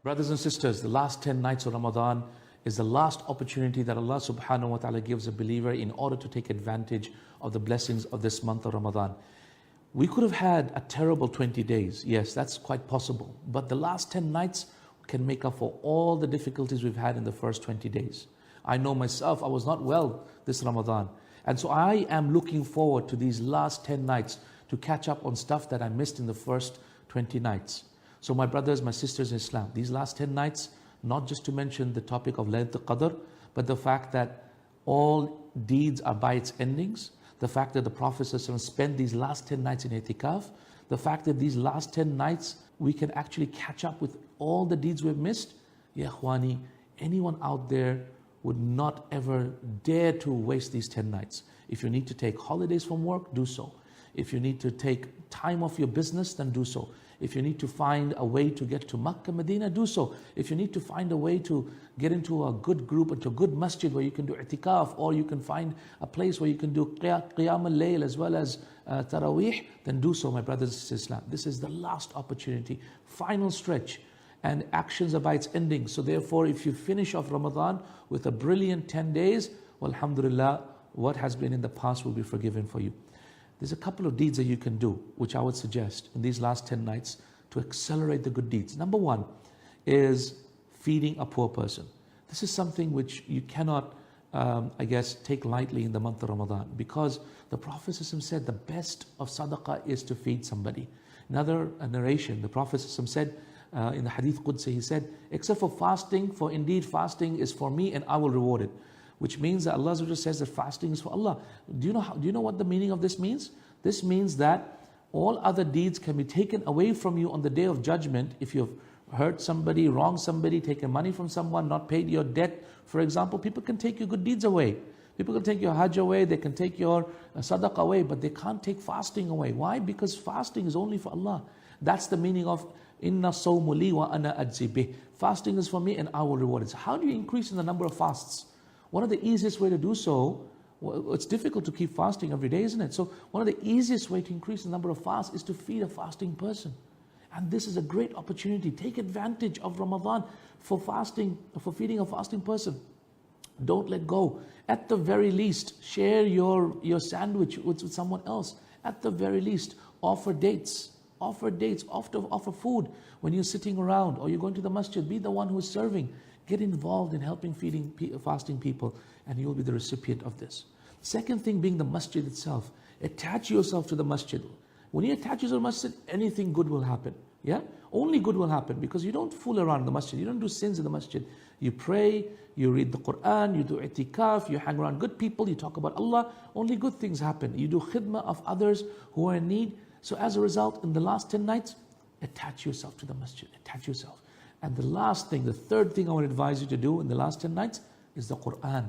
Brothers and sisters, the last 10 nights of Ramadan is the last opportunity that Allah subhanahu wa ta'ala gives a believer in order to take advantage of the blessings of this month of Ramadan. We could have had a terrible 20 days. Yes, that's quite possible. But the last 10 nights can make up for all the difficulties we've had in the first 20 days. I know myself, I was not well this Ramadan. And so I am looking forward to these last 10 nights to catch up on stuff that I missed in the first 20 nights. So my brothers, my sisters in Islam, these last 10 nights, not just to mention the topic of Laylatul Qadr, but the fact that all deeds are by its endings, the fact that the Prophet spent these last 10 nights in itikaf, the fact that these last 10 nights we can actually catch up with all the deeds we've missed. Ya Ikhwani, anyone out there would not ever dare to waste these 10 nights. If you need to take holidays from work, do so. If you need to take time off your business, then do so. If you need to find a way to get to Makkah, Medina, do so. If you need to find a way to get into a good group, into a good masjid where you can do i'tikaf, or you can find a place where you can do qiyam al-layl as well as taraweeh, then do so, my brothers and sisters in Islam. This is the last opportunity, final stretch, and actions are by its ending. So therefore, if you finish off Ramadan with a brilliant 10 days, well, alhamdulillah, what has been in the past will be forgiven for you. There's a couple of deeds that you can do, which I would suggest in these last 10 nights to accelerate the good deeds. Number one is feeding a poor person. This is something which you cannot, take lightly in the month of Ramadan, because the Prophet said the best of sadaqah is to feed somebody. Another narration, the Prophet said in the Hadith Qudsi, he said, except for fasting, for indeed fasting is for me and I will reward it. Which means that Allah says that fasting is for Allah. Do you know what the meaning of this means? This means that all other deeds can be taken away from you on the day of judgment. If you've hurt somebody, wronged somebody, taken money from someone, not paid your debt, for example, people can take your good deeds away. People can take your hajj away, they can take your sadaqah away, but they can't take fasting away. Why? Because fasting is only for Allah. That's the meaning of Inna sawmu li wa ana ajzi bih. Fasting is for me and I will reward it. So how do you increase in the number of fasts? One of the easiest way to do so, it's difficult to keep fasting every day, isn't it? So one of the easiest way to increase the number of fasts is to feed a fasting person. And this is a great opportunity. Take advantage of Ramadan for fasting, for feeding a fasting person. Don't let go. At the very least, share your sandwich with someone else. At the very least, offer dates. Offer dates, offer food when you're sitting around or you're going to the masjid. Be the one who is serving. Get involved in helping feeding fasting people, and you'll be the recipient of this. Second thing being the masjid itself. Attach yourself to the masjid. When you attach yourself to the masjid, anything good will happen. Yeah? Only good will happen, because you don't fool around in the masjid. You don't do sins in the masjid. You pray, you read the Quran, you do i'tikaf, you hang around good people, you talk about Allah. Only good things happen. You do khidmah of others who are in need. So as a result, in the last 10 nights, attach yourself to the masjid. Attach yourself. And the last thing, the third thing I would advise you to do in the last 10 nights is the Quran.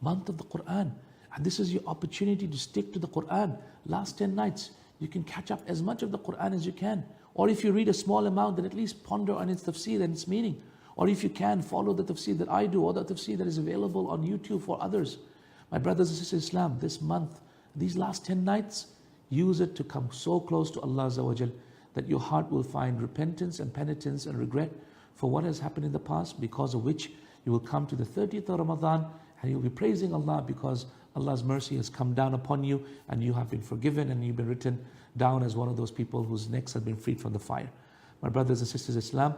Month of the Quran. And this is your opportunity to stick to the Quran. Last 10 nights, you can catch up as much of the Quran as you can. Or if you read a small amount, then at least ponder on its tafsir and its meaning. Or if you can, follow the tafsir that I do, or the tafsir that is available on YouTube for others. My brothers and sisters in Islam, this month, these last 10 nights, use it to come so close to Allah Azza wa Jal that your heart will find repentance and penitence and regret for what has happened in the past, because of which you will come to the 30th of Ramadan and you'll be praising Allah because Allah's mercy has come down upon you and you have been forgiven and you've been written down as one of those people whose necks have been freed from the fire. My brothers and sisters in Islam,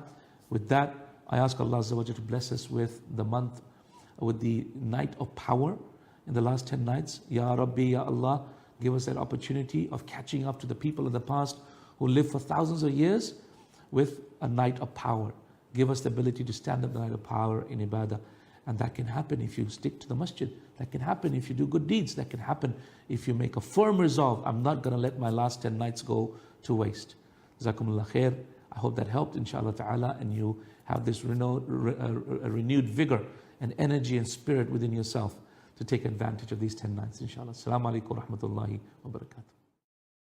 with that, I ask Allah Azza wa Jalla to bless us with the month, with the night of power in the last 10 nights. Ya Rabbi, Ya Allah, give us that opportunity of catching up to the people of the past who lived for thousands of years with a night of power. Give us the ability to stand up the night of power in ibadah. And that can happen if you stick to the masjid. That can happen if you do good deeds. That can happen if you make a firm resolve. I'm not going to let my last 10 nights go to waste. Jazakumullah khair. I hope that helped, inshallah ta'ala, and you have this renewed vigor and energy and spirit within yourself to take advantage of these 10 nights, inshallah. Assalamu alaikum wa rahmatullahi wa barakatuh.